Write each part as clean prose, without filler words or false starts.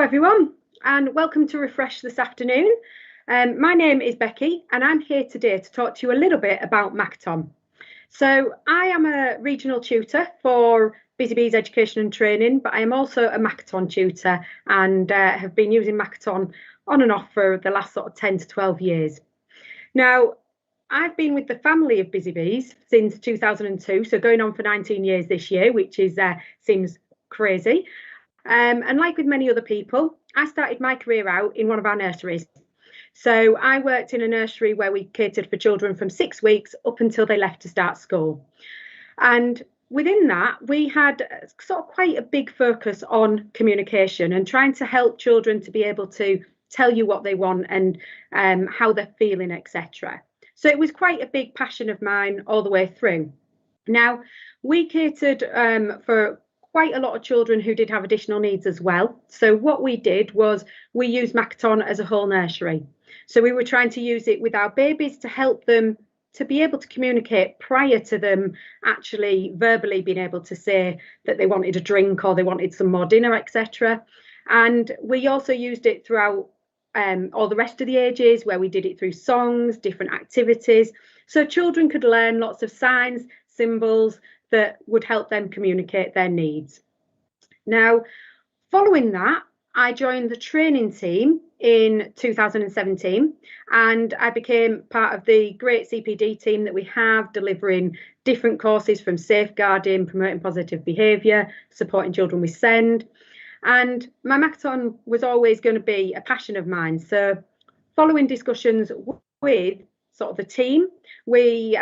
everyone, and welcome to Refresh this afternoon. My name is Becky, and I'm here today to talk to you a little bit about Makaton. So I am a regional tutor for Busy Bees Education and Training, but I am also a Makaton tutor and have been using Makaton on and off for the last sort of 10 to 12 years. Now, I've been with the family of Busy Bees since 2002, so going on for 19 years this year, which is seems crazy. And like with many other people, I started my career out in one of our nurseries. So I worked in a nursery where we catered for children from 6 weeks up until they left to start school. And within that, we had sort of quite a big focus on communication and trying to help children to be able to tell you what they want and how they're feeling, etc. So it was quite a big passion of mine all the way through. Now, we catered for quite a lot of children who did have additional needs as well. So what we did was we used Makaton as a whole nursery. So we were trying to use it with our babies to help them to be able to communicate prior to them actually verbally being able to say that they wanted a drink or they wanted some more dinner, etc. And we also used it throughout all the rest of the ages, where we did it through songs, different activities. So children could learn lots of signs, symbols, that would help them communicate their needs. Now, following that, I joined the training team in 2017 and I became part of the great CPD team that we have, delivering different courses from safeguarding, promoting positive behaviour, supporting children with SEND. And my Makaton was always going to be a passion of mine. So following discussions with sort of the team, we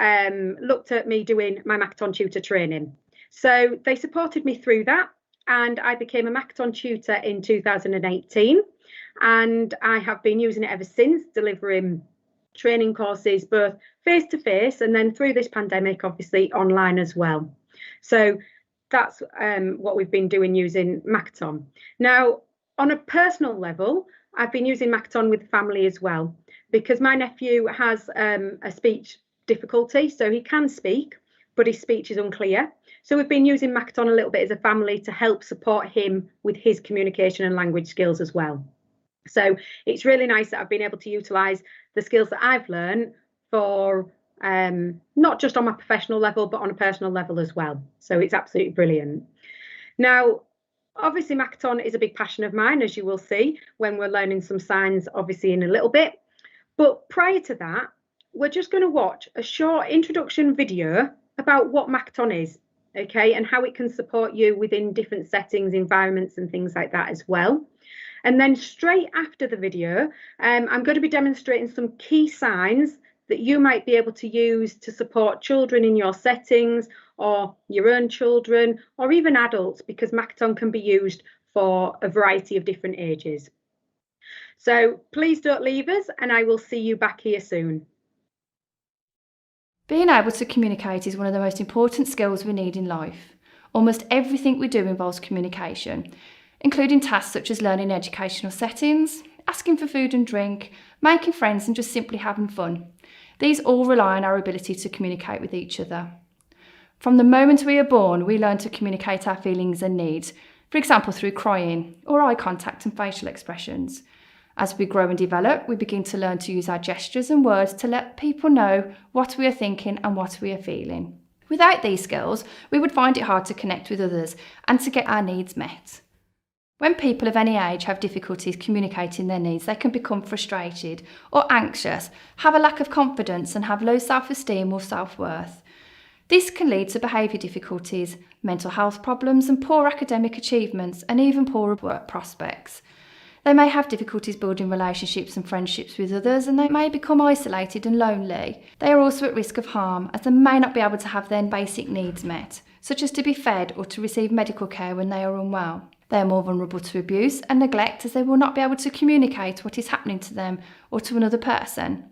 looked at me doing my Makaton tutor training. So they supported me through that and I became a Makaton tutor in 2018 and I have been using it ever since, delivering training courses both face to face and then through this pandemic obviously online as well. So that's what we've been doing using Makaton. Now, on a personal level, I've been using Makaton with family as well, because my nephew has a speech difficulty, so he can speak, but his speech is unclear. So we've been using Makaton a little bit as a family to help support him with his communication and language skills as well. So it's really nice that I've been able to utilise the skills that I've learned for not just on my professional level, but on a personal level as well. So it's absolutely brilliant. Now, obviously, Makaton is a big passion of mine, as you will see when we're learning some signs, obviously, in a little bit. But prior to that, we're just going to watch a short introduction video about what Makaton is, okay, and how it can support you within different settings, environments, and things like that as well. And then straight after the video, I'm going to be demonstrating some key signs that you might be able to use to support children in your settings or your own children or even adults, because Makaton can be used for a variety of different ages. So please don't leave us and I will see you back here soon. Being able to communicate is one of the most important skills we need in life. Almost everything we do involves communication, including tasks such as learning educational settings, asking for food and drink, making friends and just simply having fun. These all rely on our ability to communicate with each other. From the moment we are born, we learn to communicate our feelings and needs, for example through crying or eye contact and facial expressions. As we grow and develop, we begin to learn to use our gestures and words to let people know what we are thinking and what we are feeling. Without these skills, we would find it hard to connect with others and to get our needs met. When people of any age have difficulties communicating their needs, they can become frustrated or anxious, have a lack of confidence and have low self-esteem or self-worth. This can lead to behaviour difficulties, mental health problems and poor academic achievements and even poorer work prospects. They may have difficulties building relationships and friendships with others and they may become isolated and lonely. They are also at risk of harm as they may not be able to have their basic needs met, such as to be fed or to receive medical care when they are unwell. They are more vulnerable to abuse and neglect as they will not be able to communicate what is happening to them or to another person.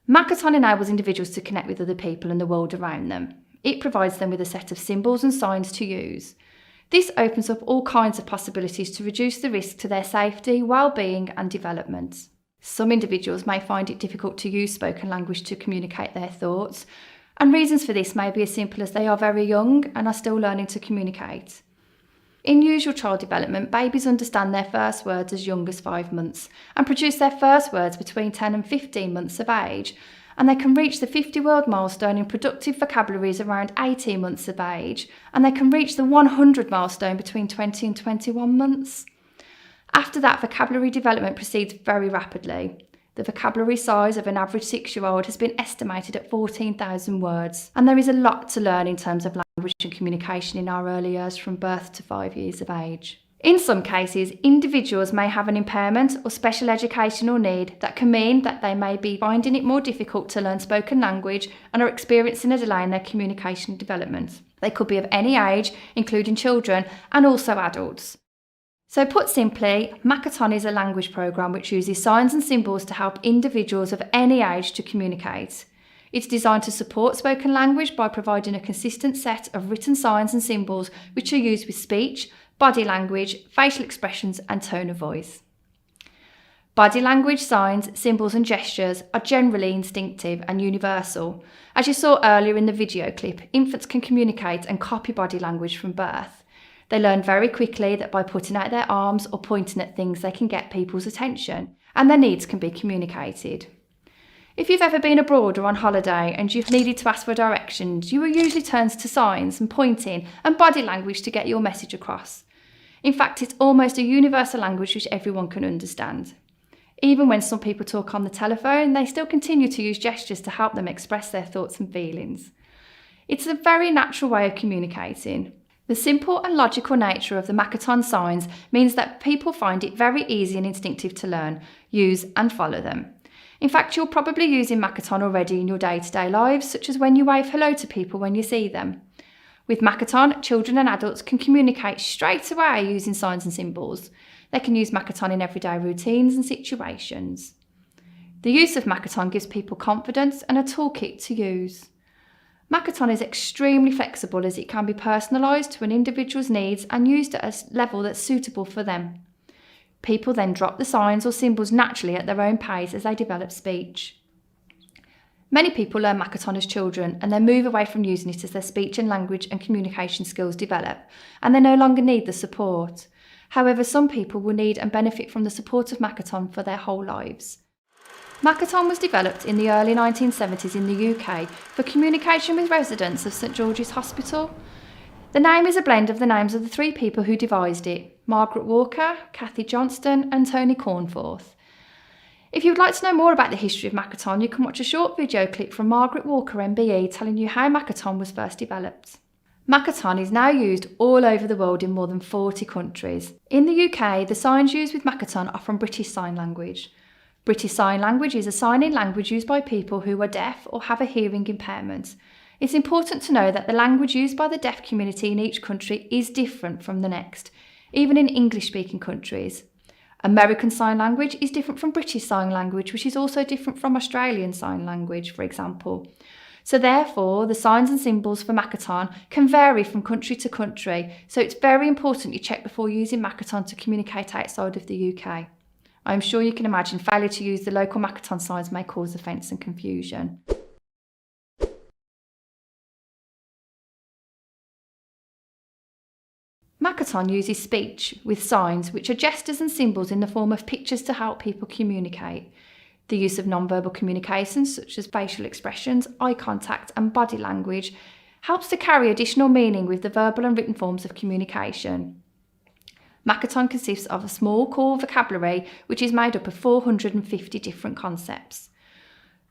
Makaton enables individuals to connect with other people and the world around them. It provides them with a set of symbols and signs to use. This opens up all kinds of possibilities to reduce the risk to their safety, well-being and development. Some individuals may find it difficult to use spoken language to communicate their thoughts, and reasons for this may be as simple as they are very young and are still learning to communicate. In usual child development, babies understand their first words as young as 5 months and produce their first words between 10 and 15 months of age, and they can reach the 50-word milestone in productive vocabularies around 18 months of age, and they can reach the 100 milestone between 20 and 21 months. After that, vocabulary development proceeds very rapidly. The vocabulary size of an average 6-year-old has been estimated at 14,000 words, and there is a lot to learn in terms of language and communication in our early years from birth to 5 years of age. In some cases, individuals may have an impairment or special educational need that can mean that they may be finding it more difficult to learn spoken language and are experiencing a delay in their communication development. They could be of any age, including children and also adults. So put simply, Makaton is a language programme which uses signs and symbols to help individuals of any age to communicate. It's designed to support spoken language by providing a consistent set of written signs and symbols which are used with speech, body language, facial expressions and tone of voice. Body language, signs, symbols and gestures are generally instinctive and universal. As you saw earlier in the video clip, infants can communicate and copy body language from birth. They learn very quickly that by putting out their arms or pointing at things they can get people's attention, and their needs can be communicated. If you've ever been abroad or on holiday and you've needed to ask for directions, you will usually turn to signs and pointing and body language to get your message across. In fact, it's almost a universal language which everyone can understand. Even when some people talk on the telephone, they still continue to use gestures to help them express their thoughts and feelings. It's a very natural way of communicating. The simple and logical nature of the Makaton signs means that people find it very easy and instinctive to learn, use and follow them. In fact, you're probably using Makaton already in your day-to-day lives, such as when you wave hello to people when you see them. With Makaton, children and adults can communicate straight away using signs and symbols. They can use Makaton in everyday routines and situations. The use of Makaton gives people confidence and a toolkit to use. Makaton is extremely flexible as it can be personalised to an individual's needs and used at a level that's suitable for them. People then drop the signs or symbols naturally at their own pace as they develop speech. Many people learn Makaton as children and then move away from using it as their speech and language and communication skills develop, and they no longer need the support. However, some people will need and benefit from the support of Makaton for their whole lives. Makaton was developed in the early 1970s in the UK for communication with residents of St George's Hospital. The name is a blend of the names of the 3 people who devised it: Margaret Walker, Kathy Johnston and Tony Cornforth. If you would like to know more about the history of Makaton, you can watch a short video clip from Margaret Walker MBE telling you how Makaton was first developed. Makaton is now used all over the world in more than 40 countries. In the UK, the signs used with Makaton are from British Sign Language. British Sign Language is a signing language used by people who are deaf or have a hearing impairment. It's important to know that the language used by the deaf community in each country is different from the next, even in English-speaking countries. American Sign Language is different from British Sign Language, which is also different from Australian Sign Language, for example. So therefore, the signs and symbols for Makaton can vary from country to country, so it's very important you check before using Makaton to communicate outside of the UK. I'm sure you can imagine failure to use the local Makaton signs may cause offence and confusion. Makaton uses speech with signs, which are gestures and symbols in the form of pictures to help people communicate. The use of non-verbal communications, such as facial expressions, eye contact and body language, helps to carry additional meaning with the verbal and written forms of communication. Makaton consists of a small core vocabulary which is made up of 450 different concepts.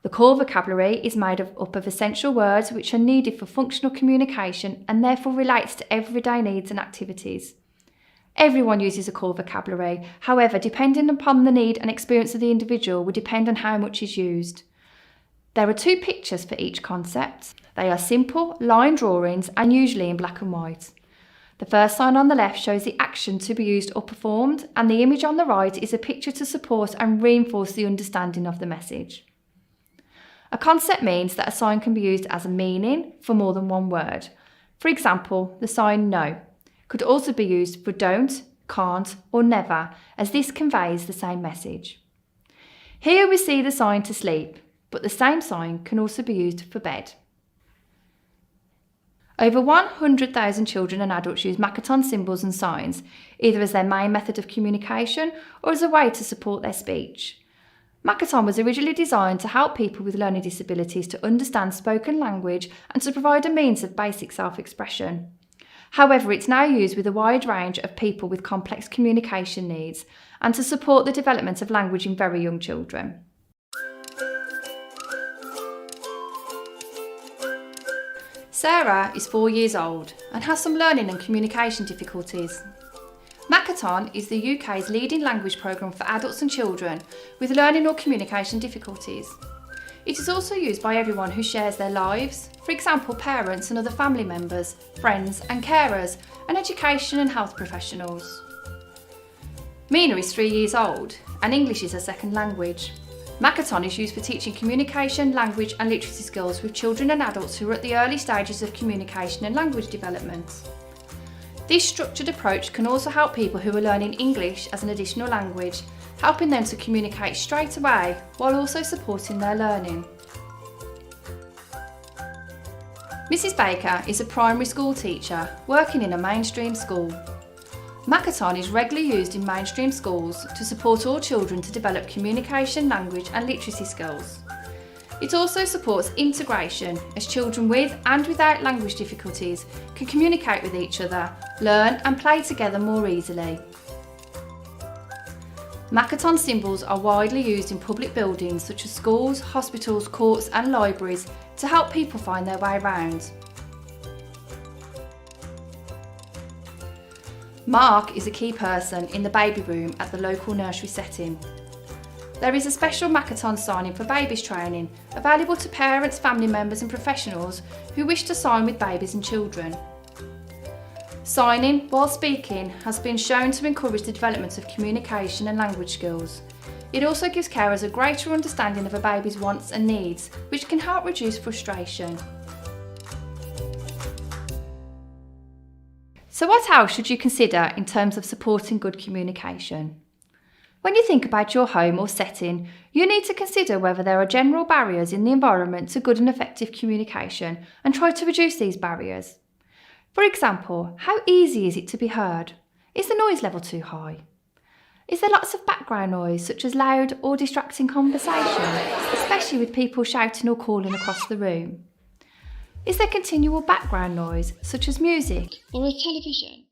The core vocabulary is made up of essential words which are needed for functional communication and therefore relates to everyday needs and activities. Everyone uses a core vocabulary, however, depending upon the need and experience of the individual will depend on how much is used. There are 2 pictures for each concept. They are simple line drawings and usually in black and white. The first sign on the left shows the action to be used or performed, and the image on the right is a picture to support and reinforce the understanding of the message. A concept means that a sign can be used as a meaning for more than one word. For example, the sign no could also be used for don't, can't or never, as this conveys the same message. Here we see the sign to sleep, but the same sign can also be used for bed. Over 100,000 children and adults use Makaton symbols and signs, either as their main method of communication or as a way to support their speech. Makaton was originally designed to help people with learning disabilities to understand spoken language and to provide a means of basic self-expression. However, it's now used with a wide range of people with complex communication needs and to support the development of language in very young children. Sarah is 4 years old and has some learning and communication difficulties. Makaton is the UK's leading language programme for adults and children with learning or communication difficulties. It is also used by everyone who shares their lives, for example parents and other family members, friends and carers, and education and health professionals. Mina is 3 years old and English is her second language. Makaton is used for teaching communication, language and literacy skills with children and adults who are at the early stages of communication and language development. This structured approach can also help people who are learning English as an additional language, helping them to communicate straight away while also supporting their learning. Mrs. Baker is a primary school teacher working in a mainstream school. Makaton is regularly used in mainstream schools to support all children to develop communication, language and literacy skills. It also supports integration as children with and without language difficulties can communicate with each other, learn and play together more easily. Makaton symbols are widely used in public buildings such as schools, hospitals, courts and libraries to help people find their way around. Mark is a key person in the baby room at the local nursery setting. There is a special Makaton signing for babies training available to parents, family members and professionals who wish to sign with babies and children. Signing while speaking has been shown to encourage the development of communication and language skills. It also gives carers a greater understanding of a baby's wants and needs, which can help reduce frustration. So what else should you consider in terms of supporting good communication? When you think about your home or setting, you need to consider whether there are general barriers in the environment to good and effective communication and try to reduce these barriers. For example, how easy is it to be heard? Is the noise level too high? Is there lots of background noise, such as loud or distracting conversation, especially with people shouting or calling across the room? Is there continual background noise, such as music or a television?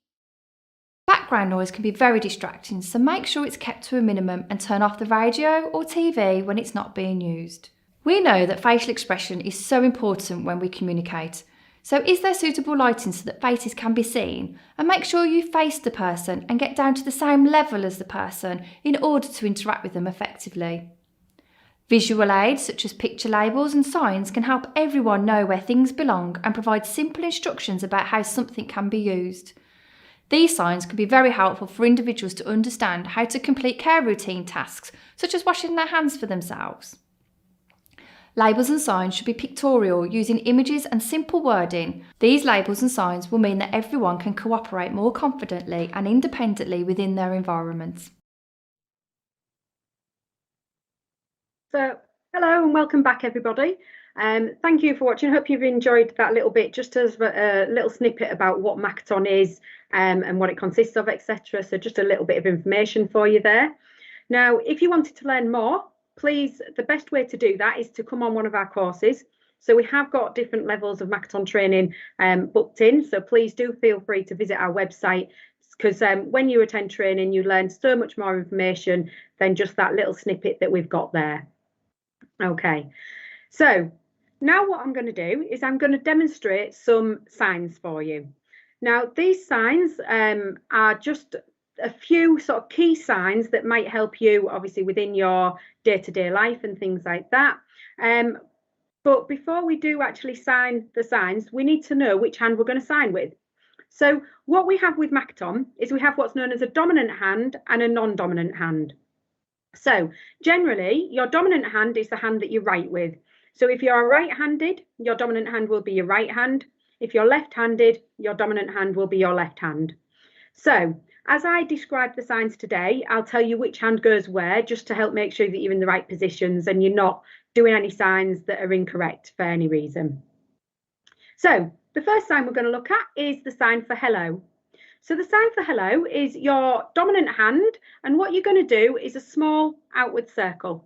Background noise can be very distracting, so make sure it's kept to a minimum and turn off the radio or TV when it's not being used. We know that facial expression is so important when we communicate. So is there suitable lighting so that faces can be seen? And make sure you face the person and get down to the same level as the person in order to interact with them effectively. Visual aids such as picture labels and signs can help everyone know where things belong and provide simple instructions about how something can be used. These signs can be very helpful for individuals to understand how to complete care routine tasks, such as washing their hands for themselves. Labels and signs should be pictorial, using images and simple wording. These labels and signs will mean that everyone can cooperate more confidently and independently within their environments. So, hello and welcome back everybody. Thank you for watching. I hope you've enjoyed that little bit, just as a little snippet about what Makaton is and what it consists of, etc. So just a little bit of information for you there. Now, if you wanted to learn more, please, the best way to do that is to come on one of our courses. So we have got different levels of Makaton training booked in. So please do feel free to visit our website, because when you attend training, you learn so much more information than just that little snippet that we've got there. Okay, so now what I'm going to do is I'm going to demonstrate some signs for you. Now, these signs are just a few sort of key signs that might help you, obviously, within your day-to-day life and things like that. But before we do actually sign the signs, we need to know which hand we're going to sign with. So what we have with Makaton is we have what's known as a dominant hand and a non-dominant hand. So generally, your dominant hand is the hand that you write with. So if you're right-handed, your dominant hand will be your right hand. If you're left-handed, your dominant hand will be your left hand. So as I describe the signs today, I'll tell you which hand goes where, just to help make sure that you're in the right positions and you're not doing any signs that are incorrect for any reason. So the first sign we're going to look at is the sign for hello. So the sign for hello is your dominant hand, and what you're going to do is a small outward circle.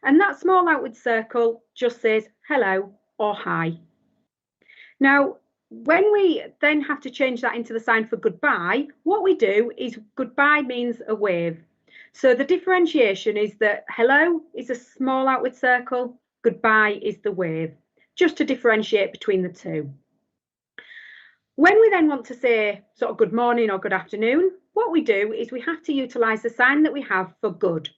And that small outward circle just says hello or hi. Now, when we then have to change that into the sign for goodbye, what we do is goodbye means a wave. So the differentiation is that hello is a small outward circle, goodbye is the wave, just to differentiate between the two. When we then want to say sort of good morning or good afternoon, what we do is we have to utilise the sign that we have for good.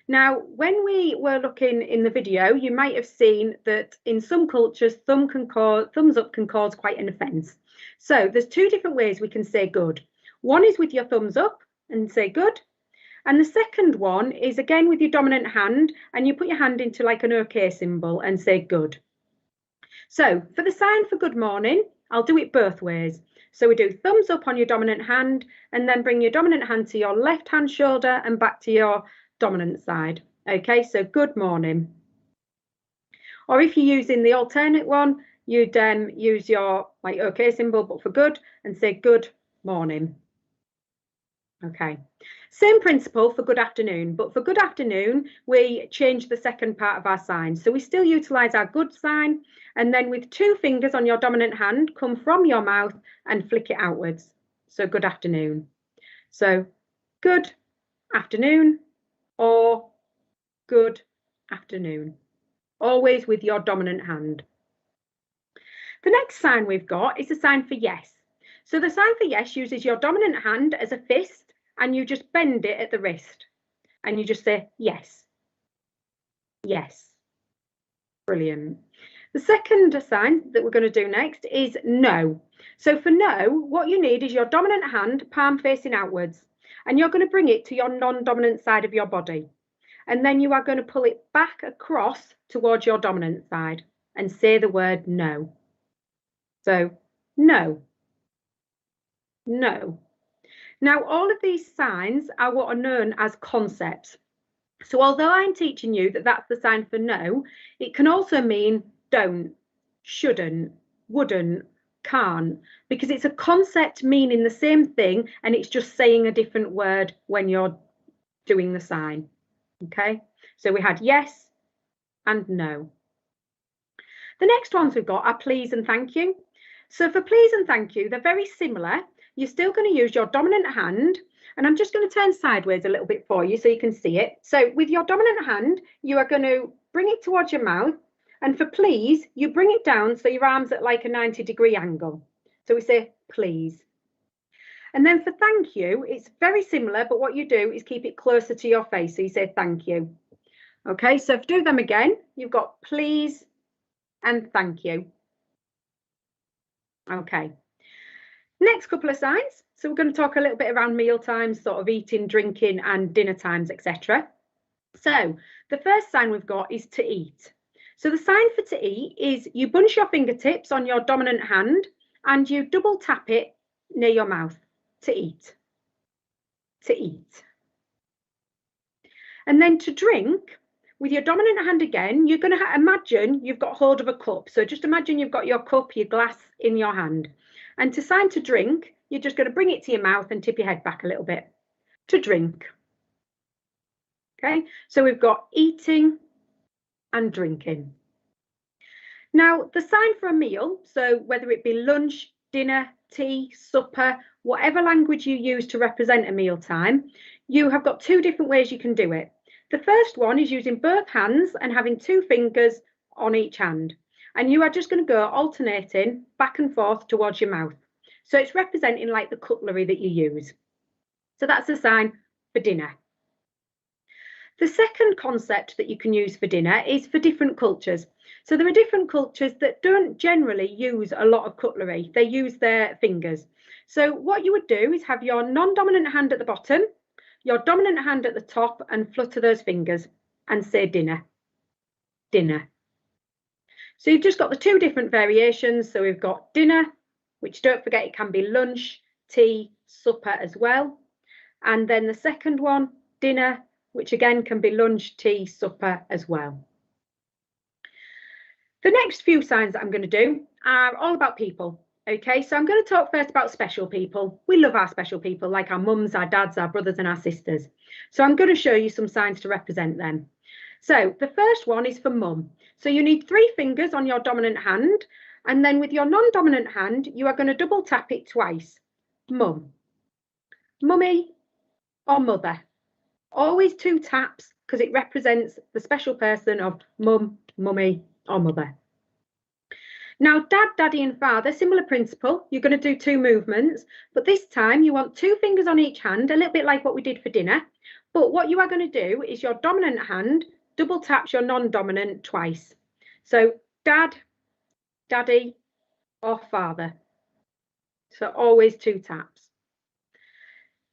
Now, when we were looking in the video, you might have seen that in some cultures, thumbs up can cause quite an offence. So there's two different ways we can say good. One is with your thumbs up and say good. And the second one is again with your dominant hand, and you put your hand into like an OK symbol and say good. So for the sign for good morning, I'll do it both ways. So we do thumbs up on your dominant hand, and then bring your dominant hand to your left hand shoulder and back to your dominant side. Okay, so good morning. Or if you're using the alternate one, you'd use your like OK symbol, but for good, and say good morning. Okay, same principle for good afternoon, but for good afternoon, we change the second part of our sign. So we still utilize our good sign, and then with two fingers on your dominant hand, come from your mouth and flick it outwards. So good afternoon. So good afternoon or good afternoon, always with your dominant hand. The next sign we've got is a sign for yes. So the sign for yes uses your dominant hand as a fist, and you just bend it at the wrist, and you just say yes, yes. Brilliant. The second sign that we're going to do next is no. So for no, what you need is your dominant hand, palm facing outwards, and you're going to bring it to your non-dominant side of your body. And then you are going to pull it back across towards your dominant side and say the word no. So no, no. Now, all of these signs are what are known as concepts. So although I'm teaching you that that's the sign for no, it can also mean don't, shouldn't, wouldn't, can't, because it's a concept meaning the same thing, and it's just saying a different word when you're doing the sign. Okay, so we had yes and no. The next ones we've got are please and thank you. So for please and thank you, they're very similar. You're still going to use your dominant hand, and I'm just going to turn sideways a little bit for you so you can see it. So with your dominant hand, you are going to bring it towards your mouth, and for please, you bring it down so your arm's at like a 90-degree angle. So we say please. And then for thank you, it's very similar, but what you do is keep it closer to your face. So you say thank you. Okay, so if you do them again, you've got please and thank you. Okay. Next couple of signs. So we're going to talk a little bit around meal times, sort of eating, drinking and dinner times, etc. So the first sign we've got is to eat. So the sign for to eat is you bunch your fingertips on your dominant hand and you double tap it near your mouth. To eat. To eat. And then to drink, with your dominant hand again, you're going to imagine you've got hold of a cup. So just imagine you've got your cup, your glass in your hand. And to sign to drink, you're just going to bring it to your mouth and tip your head back a little bit. To drink. Okay, so we've got eating and drinking. Now, the sign for a meal, so whether it be lunch, dinner, tea, supper, whatever language you use to represent a meal time, you have got two different ways you can do it. The first one is using both hands and having two fingers on each hand. And you are just going to go alternating back and forth towards your mouth. So it's representing like the cutlery that you use. So that's the sign for dinner. The second concept that you can use for dinner is for different cultures. So there are different cultures that don't generally use a lot of cutlery. They use their fingers. So what you would do is have your non-dominant hand at the bottom, your dominant hand at the top, and flutter those fingers and say dinner. Dinner. So you've just got the two different variations. So we've got dinner, which don't forget it can be lunch, tea, supper as well. And then the second one, dinner, which again can be lunch, tea, supper as well. The next few signs that I'm going to do are all about people. Okay, so I'm going to talk first about special people. We love our special people, like our mums, our dads, our brothers, and our sisters. So I'm going to show you some signs to represent them. So the first one is for mum. So you need 3 fingers on your dominant hand, and then with your non-dominant hand, you are going to double tap it twice. Mum, mummy, or mother. Always 2 taps because it represents the special person of mum, mummy, or mother. Now, dad, daddy, and father, similar principle. You're going to do 2 movements, but this time you want 2 fingers on each hand, a little bit like what we did for dinner. But what you are going to do is your dominant hand double taps your non-dominant twice. So dad, daddy, or father. So always 2 taps.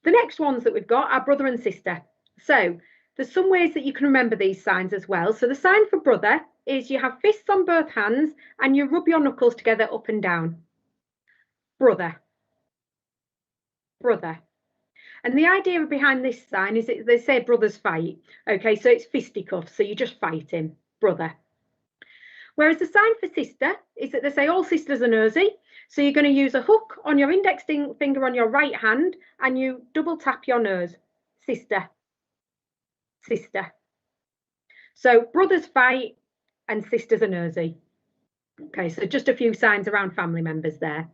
The next ones that we've got are brother and sister. So there's some ways that you can remember these signs as well. So the sign for brother is you have fists on both hands and you rub your knuckles together up and down. Brother, brother. And the idea behind this sign is that they say brothers fight. Okay, so it's fisticuffs, so you just fight him, brother. Whereas the sign for sister is that they say all sisters are nosy. So you're going to use a hook on your index finger on your right hand and you double tap your nose. Sister, sister. So brothers fight and sisters are nosy. Okay, so just a few signs around family members there.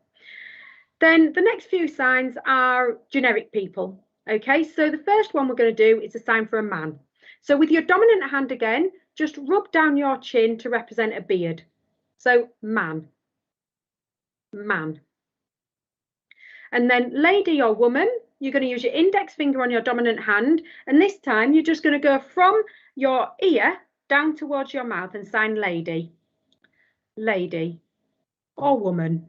Then the next few signs are generic people. Okay, so the first one we're going to do is a sign for a man. So with your dominant hand again, just rub down your chin to represent a beard. So man, man. And then lady or woman, you're going to use your index finger on your dominant hand. And this time you're just going to go from your ear down towards your mouth and sign lady, lady, or woman.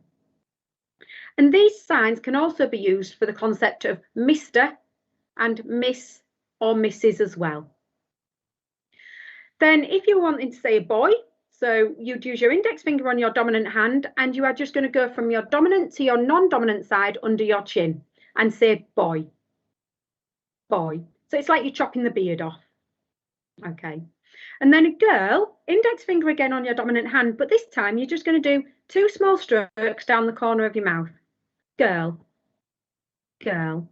And these signs can also be used for the concept of Mr. and Miss or Mrs. as well. Then if you're wanting to say a boy, so you'd use your index finger on your dominant hand and you are just going to go from your dominant to your non-dominant side under your chin and say boy, boy. So it's like you're chopping the beard off. Okay. And then a girl, index finger again on your dominant hand, but this time you're just going to do 2 small strokes down the corner of your mouth. Girl, girl.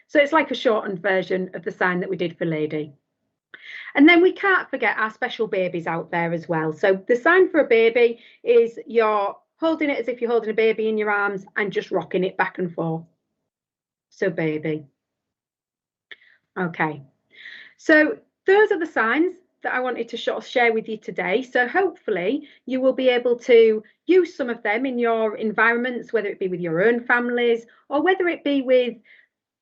So it's like a shortened version of the sign that we did for lady. And then we can't forget our special babies out there as well. So the sign for a baby is you're holding it as if you're holding a baby in your arms and just rocking it back and forth. So baby. Okay. So those are the signs that I wanted to share with you today. So hopefully you will be able to use some of them in your environments, whether it be with your own families or whether it be with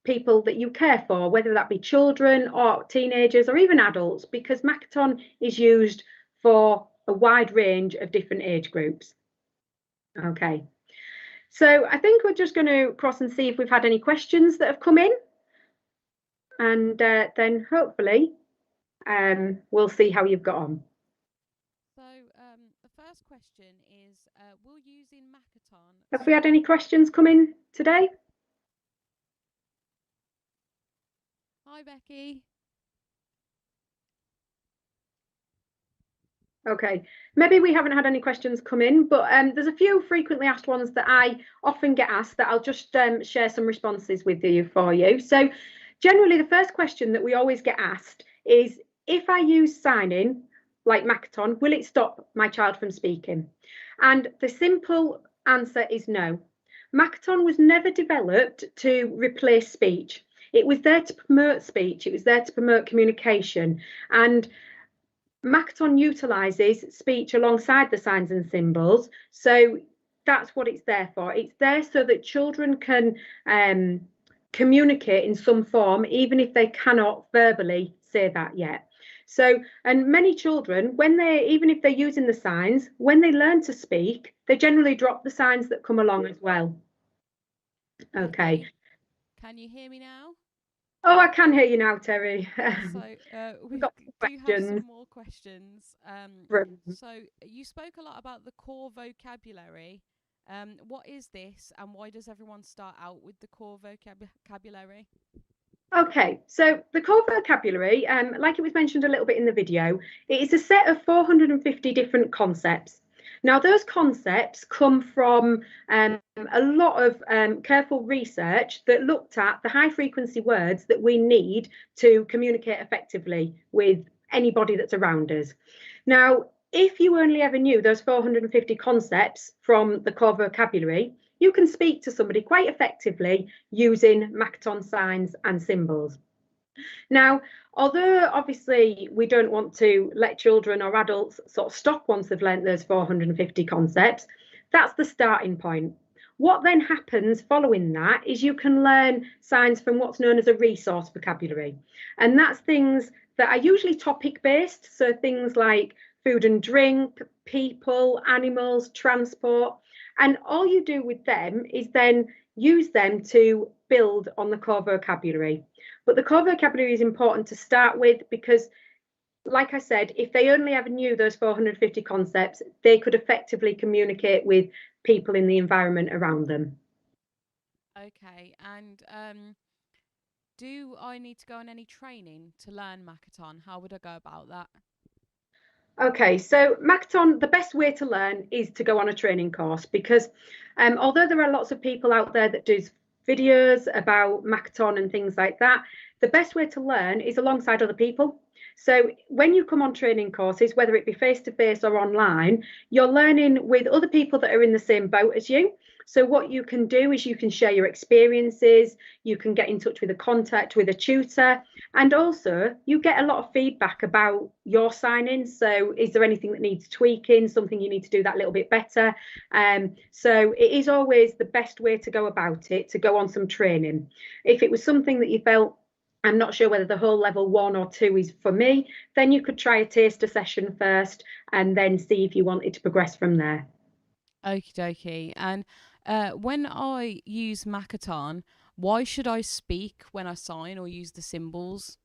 people that you care for, whether that be children or teenagers or even adults, because Makaton is used for a wide range of different age groups. Okay, so I think we're just going to cross and see if we've had any questions that have come in, and then hopefully we'll see how you've got on. So the first question is, will using Makaton... Have we had any questions come in today? Hi, Becky. Okay, maybe we haven't had any questions come in, but there's a few frequently asked ones that I often get asked that I'll just share some responses with you for you. So generally, the first question that we always get asked is, if I use signing like Makaton, will it stop my child from speaking? And the simple answer is no. Makaton was never developed to replace speech. It was there to promote speech. It was there to promote communication. And Makaton utilises speech alongside the signs and symbols. So that's what it's there for. It's there so that children can communicate in some form, even if they cannot verbally say that yet. So, and many children, even if they're using the signs, when they learn to speak, they generally drop the signs that come along as well. Okay. Can you hear me now? Oh, I can hear you now, Terry. So we got do have some more questions. So you spoke a lot about the core vocabulary. What is this, and why does everyone start out with the core vocabulary? Okay, so the core vocabulary, like it was mentioned a little bit in the video, it is a set of 450 different concepts. Now, those concepts come from a lot of careful research that looked at the high frequency words that we need to communicate effectively with anybody that's around us. Now, if you only ever knew those 450 concepts from the core vocabulary, you can speak to somebody quite effectively using Makaton signs and symbols. Now, although obviously we don't want to let children or adults sort of stop once they've learnt those 450 concepts, that's the starting point. What then happens following that is you can learn signs from what's known as a resource vocabulary. And that's things that are usually topic based. So things like food and drink, people, animals, transport. And all you do with them is then use them to build on the core vocabulary. But the core vocabulary is important to start with because, like I said, if they only ever knew those 450 concepts, they could effectively communicate with people in the environment around them. Okay, and do I need to go on any training to learn Makaton? How would I go about that? Okay, so Makaton, the best way to learn is to go on a training course because although there are lots of people out there that do videos about Makaton and things like that, the best way to learn is alongside other people. So when you come on training courses, whether it be face-to-face or online, you're learning with other people that are in the same boat as you. So what you can do is you can share your experiences, you can get in touch with a contact with a tutor, and also you get a lot of feedback about your signing. So is there anything that needs tweaking, something you need to do that little bit better? So it is always the best way to go about it, to go on some training. If it was something that you felt, I'm not sure whether the whole level 1 or 2 is for me, then you could try a taster session first and then see if you wanted to progress from there. Okie dokie. And when I use Makaton, why should I speak when I sign or use the symbols?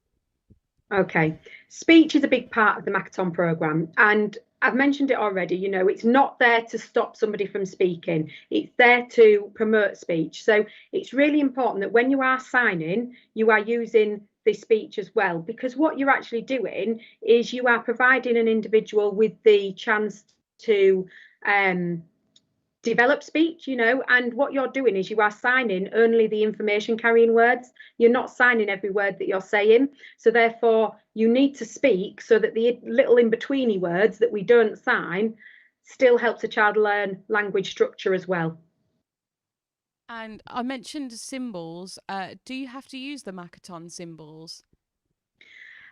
Okay, speech is a big part of the Makaton programme, and I've mentioned it already, you know, it's not there to stop somebody from speaking, it's there to promote speech. So it's really important that when you are signing, you are using the speech as well, because what you're actually doing is you are providing an individual with the chance to develop speech, you know, and what you're doing is you are signing only the information carrying words. You're not signing every word that you're saying. So therefore you need to speak so that the little in-betweeny words that we don't sign still helps a child learn language structure as well. And I mentioned symbols. Do you have to use the Makaton symbols?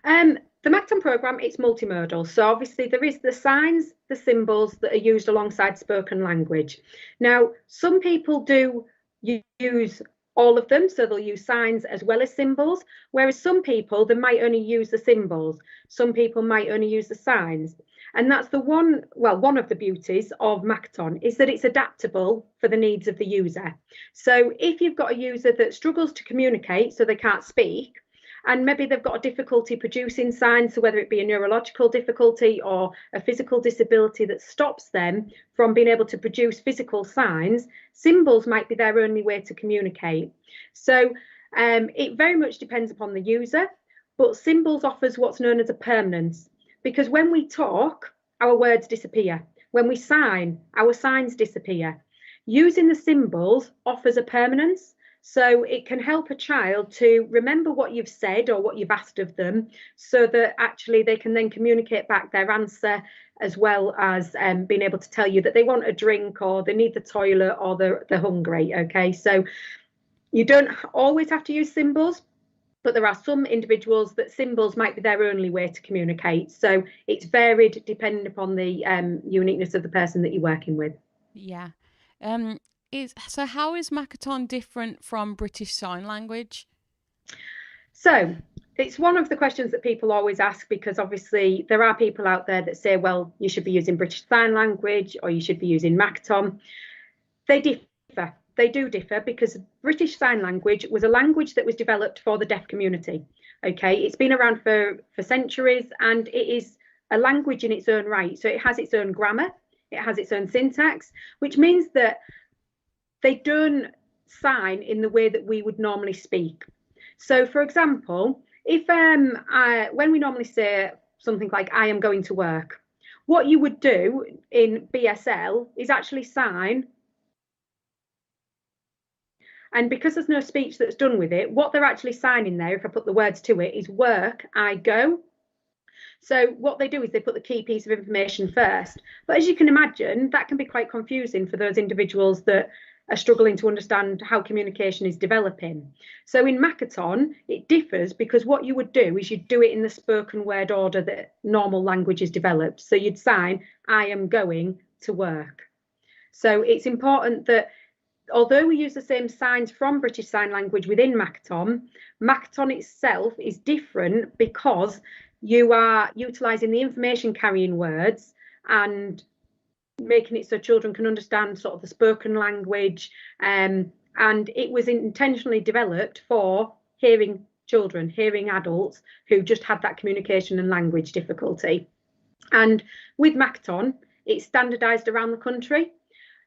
The Makaton programme, it's multimodal. So obviously there is the signs, the symbols that are used alongside spoken language. Now, some people do use all of them, so they'll use signs as well as symbols, whereas some people, they might only use the symbols. Some people might only use the signs. And that's the one of the beauties of Makaton is that it's adaptable for the needs of the user. So if you've got a user that struggles to communicate, so they can't speak, and maybe they've got a difficulty producing signs, so whether it be a neurological difficulty or a physical disability that stops them from being able to produce physical signs, symbols might be their only way to communicate. So it very much depends upon the user, but symbols offers what's known as a permanence, because when we talk, our words disappear. When we sign, our signs disappear. Using the symbols offers a permanence. So it can help a child to remember what you've said or what you've asked of them so that actually they can then communicate back their answer, as well as being able to tell you that they want a drink or they need the toilet or they're hungry. Okay, so you don't always have to use symbols, but there are some individuals that symbols might be their only way to communicate. So it's varied depending upon the uniqueness of the person that you're working with. Yeah. So how is Makaton different from British Sign Language? So it's one of the questions that people always ask, because obviously there are people out there that say, well, you should be using British Sign Language or you should be using Makaton. They differ. They do differ because British Sign Language was a language that was developed for the deaf community. Okay, it's been around for centuries and it is a language in its own right. So it has its own grammar, it has its own syntax, which means that they don't sign in the way that we would normally speak. So, for example, if when we normally say something like "I am going to work," what you would do in BSL is actually sign. And because there's no speech that's done with it, what they're actually signing there, if I put the words to it, is work, I go. So what they do is they put the key piece of information first. But as you can imagine, that can be quite confusing for those individuals that are struggling to understand how communication is developing. So in Makaton, it differs because what you would do is you'd do it in the spoken word order that normal language is developed. So you'd sign, I am going to work. So it's important that although we use the same signs from British Sign Language within Makaton, Makaton itself is different because you are utilising the information carrying words and making it so children can understand sort of the spoken language. And it was intentionally developed for hearing children, hearing adults who just had that communication and language difficulty. And with Makaton, it's standardised around the country.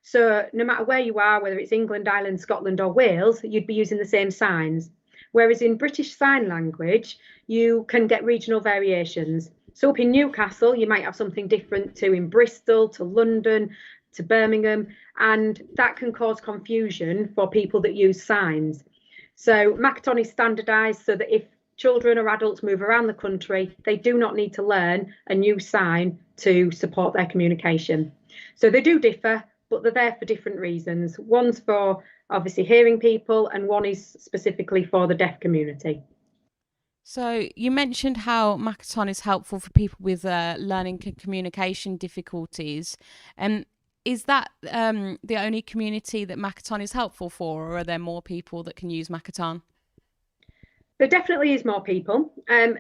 So no matter where you are, whether it's England, Ireland, Scotland or Wales, you'd be using the same signs. Whereas in British Sign Language, you can get regional variations. So up in Newcastle, you might have something different to in Bristol, to London, to Birmingham, and that can cause confusion for people that use signs. So Makaton is standardised so that if children or adults move around the country, they do not need to learn a new sign to support their communication. So they do differ, but they're there for different reasons. One's for obviously hearing people and one is specifically for the deaf community. So you mentioned how Makaton is helpful for people with learning communication difficulties. Is that the only community that Makaton is helpful for, or are there more people that can use Makaton? There definitely is more people.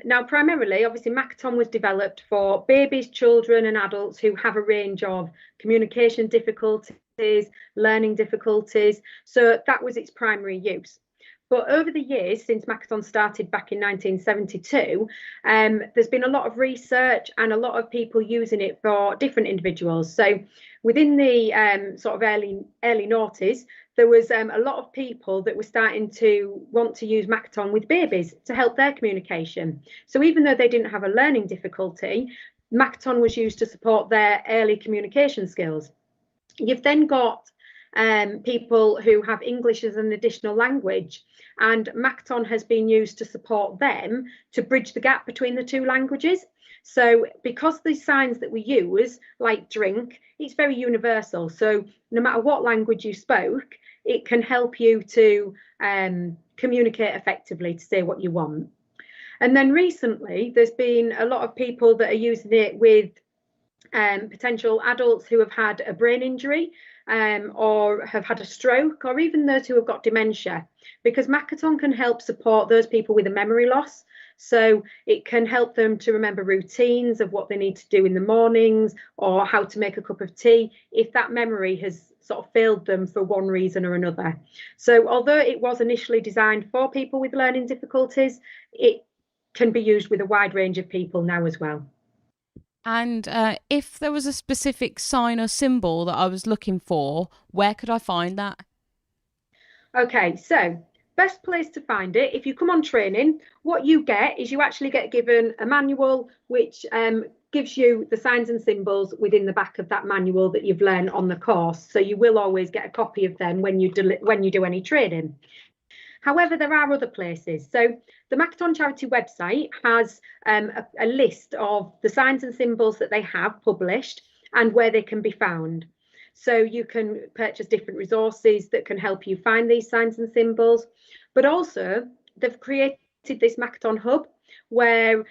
Now, primarily, obviously, Makaton was developed for babies, children and adults who have a range of communication difficulties, learning difficulties. So that was its primary use. But over the years, since Makaton started back in 1972, there's been a lot of research and a lot of people using it for different individuals. So within the sort of early noughties, there was a lot of people that were starting to want to use Makaton with babies to help their communication. So even though they didn't have a learning difficulty, Makaton was used to support their early communication skills. You've then got people who have English as an additional language, and Makaton has been used to support them to bridge the gap between the two languages. So because the signs that we use, like drink, it's very universal. So no matter what language you spoke, it can help you to communicate effectively to say what you want. And then recently, there's been a lot of people that are using it with potential adults who have had a brain injury or have had a stroke, or even those who have got dementia, because Makaton can help support those people with a memory loss. So it can help them to remember routines of what they need to do in the mornings or how to make a cup of tea if that memory has sort of failed them for one reason or another. So although it was initially designed for people with learning difficulties, it can be used with a wide range of people now as well. And if there was a specific sign or symbol that I was looking for, where could I find that? Okay, so best place to find it, if you come on training, what you get is you actually get given a manual which gives you the signs and symbols within the back of that manual that you've learned on the course. So you will always get a copy of them when you do any training. However, there are other places. So the Makaton Charity website has a list of the signs and symbols that they have published and where they can be found. So you can purchase different resources that can help you find these signs and symbols. But also, they've created this Makaton Hub where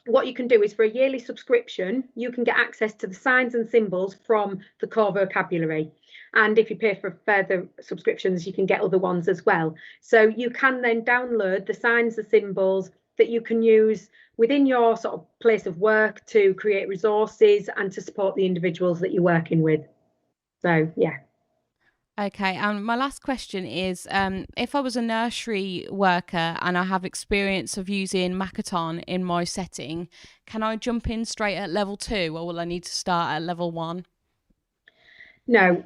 what you can do is for a yearly subscription, you can get access to the signs and symbols from the core vocabulary. And if you pay for further subscriptions, you can get other ones as well. So you can then download the signs, the symbols that you can use within your sort of place of work to create resources and to support the individuals that you're working with. So, yeah. Okay, and my last question is, if I was a nursery worker and I have experience of using Makaton in my setting, can I jump in straight at level 2 or will I need to start at level 1? No,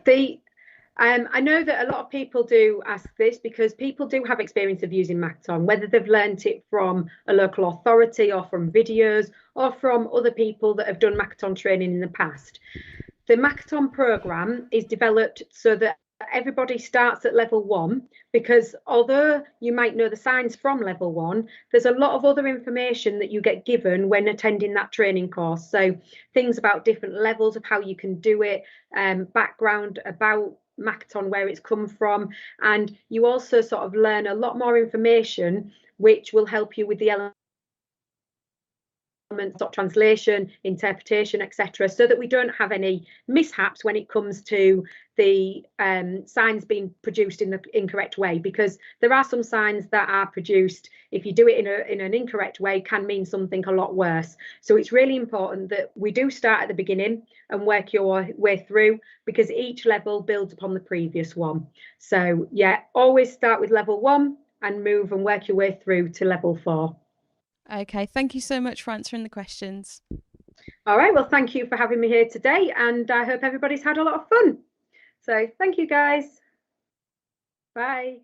I know that a lot of people do ask this because people do have experience of using Makaton, whether they've learnt it from a local authority or from videos or from other people that have done Makaton training in the past. The Makaton programme is developed so that everybody starts at level 1, because although you might know the signs from level 1, there's a lot of other information that you get given when attending that training course. So things about different levels of how you can do it, background about Makaton, where it's come from, and you also sort of learn a lot more information which will help you with the elements of translation, interpretation, etc., so that we don't have any mishaps when it comes to the signs being produced in the incorrect way, because there are some signs that are produced, if you do it in an incorrect way, can mean something a lot worse. So it's really important that we do start at the beginning and work your way through, because each level builds upon the previous one. So yeah, always start with level 1 and move and work your way through to level 4. Okay, thank you so much for answering the questions. All right, well, thank you for having me here today, and I hope everybody's had a lot of fun. So thank you, guys. Bye.